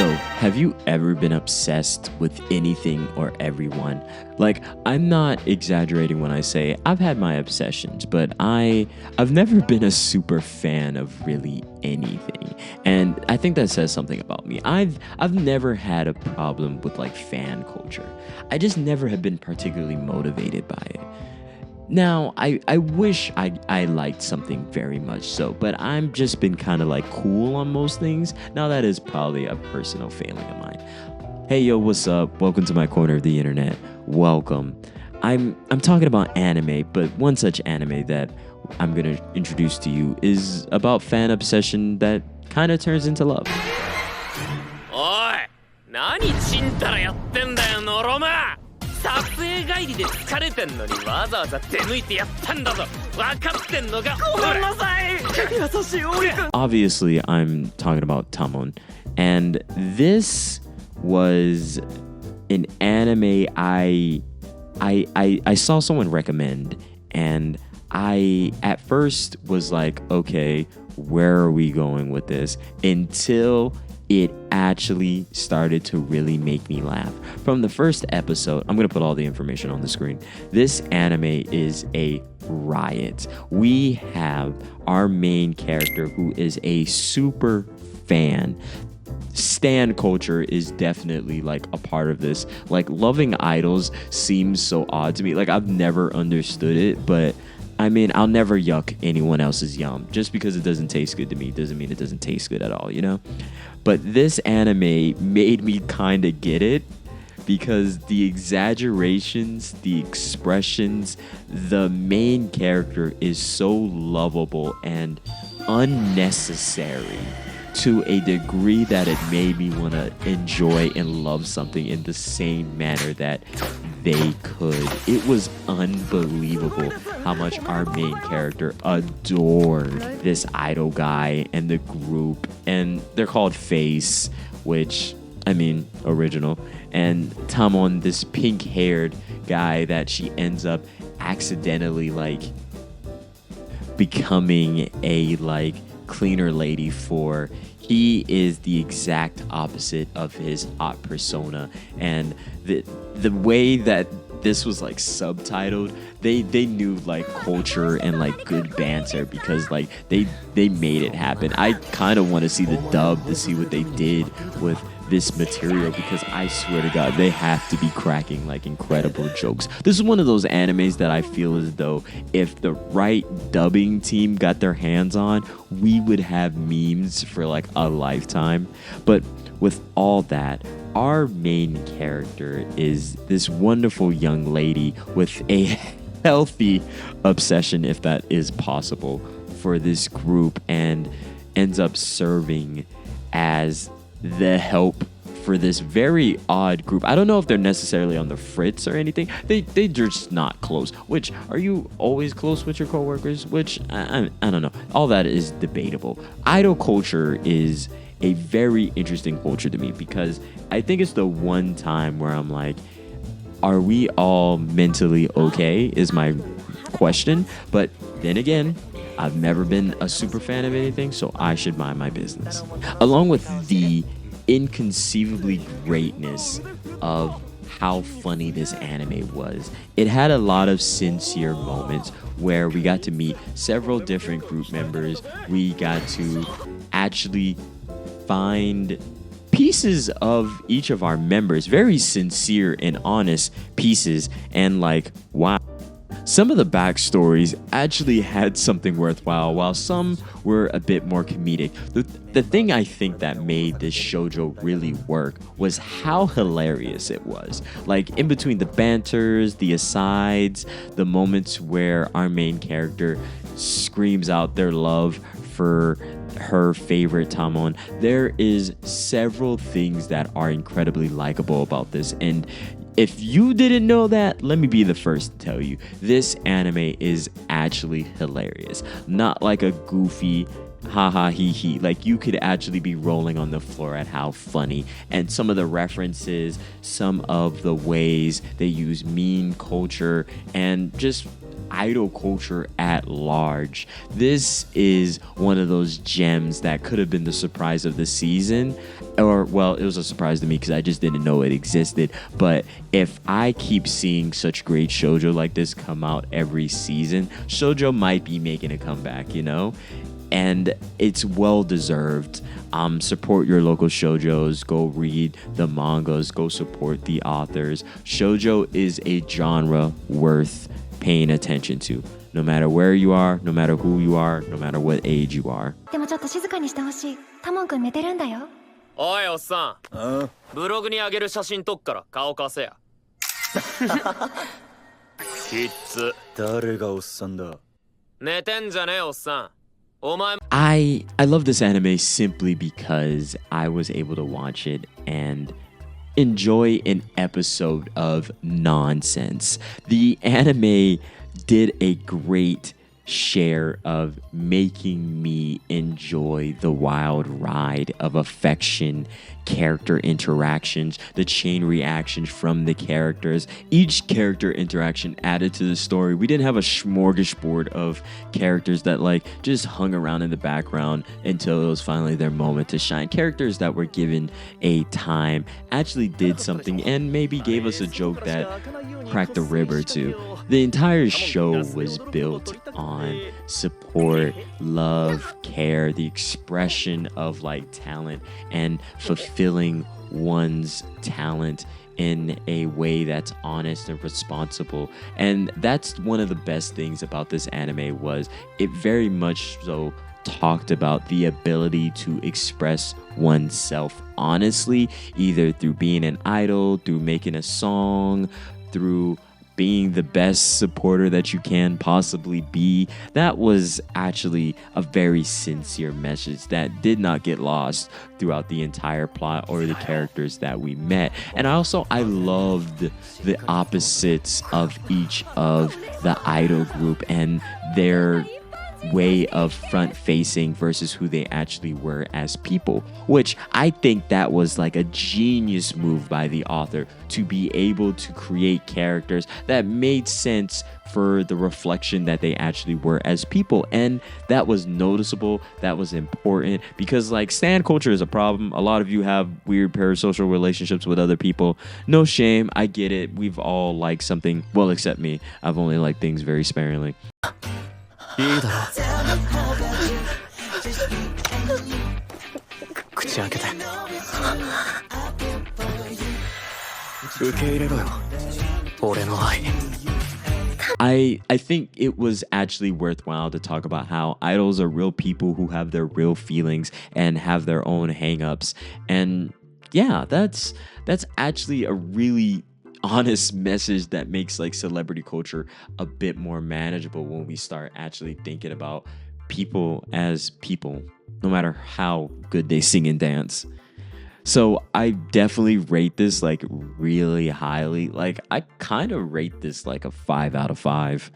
So, have you ever been obsessed with anything or everyone? Like, I'm not exaggerating when I say I've had my obsessions, but I've never been a super fan of really anything. And I think that says something about me. I've never had a problem with like fan culture. I just never have been particularly motivated by it. Now, I wish I liked something very much so, but I'm just been kind of like cool on most things. Now, that is probably a personal failing of mine. Hey, yo, what's up? Welcome to my corner of the internet. Welcome. I'm talking about anime, but one such anime that I'm going to introduce to you is about fan obsession that kind of turns into love. おい、何ちんたらやってんだよ、ノロマ。撮影帰りで疲れてんのにわざわざ出向いてやったんだぞ。分かってんのか。ごめんなさい。優しい俺くん。Obviously, I'm talking about TAMON, and this was an anime I saw someone recommend, and I at first was like, okay, where are we going with this? Until it actually started to really make me laugh. From the first episode, I'm going to put all the information on the screen. This anime is a riot. We have our main character who is a super fan. Stan culture is definitely like a part of this. Like, loving idols seems so odd to me. Like, I've never understood it, but I mean, I'll never yuck anyone else's yum. Just because it doesn't taste good to me doesn't mean it doesn't taste good at all, you know? But this anime made me kind of get it because the exaggerations, the expressions, the main character is so lovable and unnecessary to a degree that it made me want to enjoy and love something in the same manner that they could. It was unbelievable how much our main character adored this idol guy and the group, and they're called Face, which, I mean, original, and Tamon, this pink-haired guy that she ends up accidentally like becoming a like cleaner lady for. He is the exact opposite of his hot persona, and the way that this was like subtitled, they knew like culture and like good banter because like they made it happen. I kind of want to see the dub to see what they did with this material because I swear to God, they have to be cracking like incredible jokes. This is one of those animes that I feel as though if the right dubbing team got their hands on, we would have memes for like a lifetime. But with all that, our main character is this wonderful young lady with a healthy obsession, if that is possible, for this group, and ends up serving as the help for this very odd group. I don't know if they're necessarily on the fritz or anything. They're just not close. Which, are you always close with your coworkers? Which, I don't know. All that is debatable. Idol culture is a very interesting culture to me because I think it's the one time where I'm like, are we all mentally okay is my question. But then again, I've never been a super fan of anything, so I should mind my business. Along with the inconceivably greatness of how funny this anime was, it had a lot of sincere moments where we got to meet several different group members. We got to actually find pieces of each of our members, very sincere and honest pieces, and like, wow. Some of the backstories actually had something worthwhile, while some were a bit more comedic. The thing I think that made this shoujo really work was how hilarious it was. Like, in between the banters, the asides, the moments where our main character screams out their love for her favorite Tamon, there is several things that are incredibly likable about this. And if you didn't know that, let me be the first to tell you, this anime is actually hilarious. Not like a goofy haha hee hee. Like, you could actually be rolling on the floor at how funny, and some of the references, some of the ways they use meme culture, and just idol culture at large. This is one of those gems that could have been the surprise of the season, or well, it was a surprise to me because I just didn't know it existed. But if I keep seeing such great shoujo like this come out every season, shoujo might be making a comeback, you know? And it's well deserved. Support your local shoujos. Go read the mangas. Go support the authors. Shoujo is a genre worth paying attention to. No matter where you are, no matter who you are, no matter what age you are. でもちょっと静かにしてほしい。タモンくん寝てるんだよ。おいおっさん、ブログに上げる写真撮っから顔貸せや。キッズ、誰がおっさんだ。寝てんじゃねえおっさん。I love this anime simply because I was able to watch it and enjoy an episode of nonsense. The anime did a great share of making me enjoy the wild ride of affection, character interactions, the chain reactions from the characters. Each character interaction added to the story. We didn't have a smorgasbord of characters that like just hung around in the background until it was finally their moment to shine. Characters that were given a time, actually did something, and maybe gave us a joke that cracked a rib or two. The entire show was built on support, love, care, the expression of like talent, and fulfilling one's talent in a way that's honest and responsible. And that's one of the best things about this anime, was it very much so talked about the ability to express oneself honestly, either through being an idol, through making a song, through being the best supporter that you can possibly be. That was actually a very sincere message that did not get lost throughout the entire plot or the characters that we met. And I loved the opposites of each of the idol group and their way of front facing versus who they actually were as people, which I think that was like a genius move by the author, to be able to create characters that made sense for the reflection that they actually were as people. And that was noticeable, that was important, because like stan culture is a problem. A lot of you have weird parasocial relationships with other people. No shame, I get it. We've all liked something, well, except me. I've only liked things very sparingly. いいだろ口開けて受け入れろよ俺の愛 I think it was actually worthwhile to talk about how idols are real people who have their real feelings and have their own hang-ups. And yeah, that's actually a really honest message that makes like celebrity culture a bit more manageable when we start actually thinking about people as people, no matter how good they sing and dance. So I definitely rate this like really highly. Like I kind of rate this like a 5 out of 5.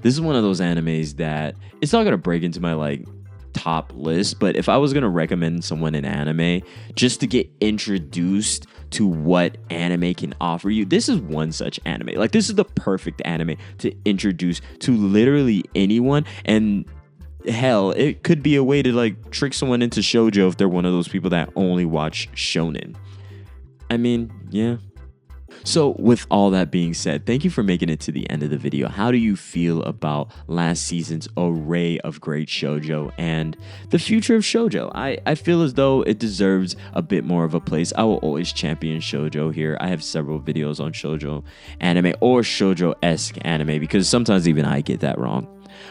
This is one of those animes that it's not gonna break into my like top list, but if I was gonna recommend someone an anime just to get introduced to what anime can offer you, this is one such anime. Like this is the perfect anime to introduce to literally anyone. And hell, it could be a way to like trick someone into shoujo if they're one of those people that only watch shonen. I mean, yeah. So with all that being said, thank you for making it to the end of the video. How do you feel about last season's array of great shoujo and the future of shoujo? I feel as though it deserves a bit more of a place. I will always champion shoujo here. I have several videos on shoujo anime or shoujo-esque anime because sometimes even I get that wrong.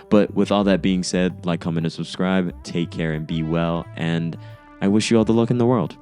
But with all that being said, like, comment, and subscribe. Take care and be well. And I wish you all the luck in the world.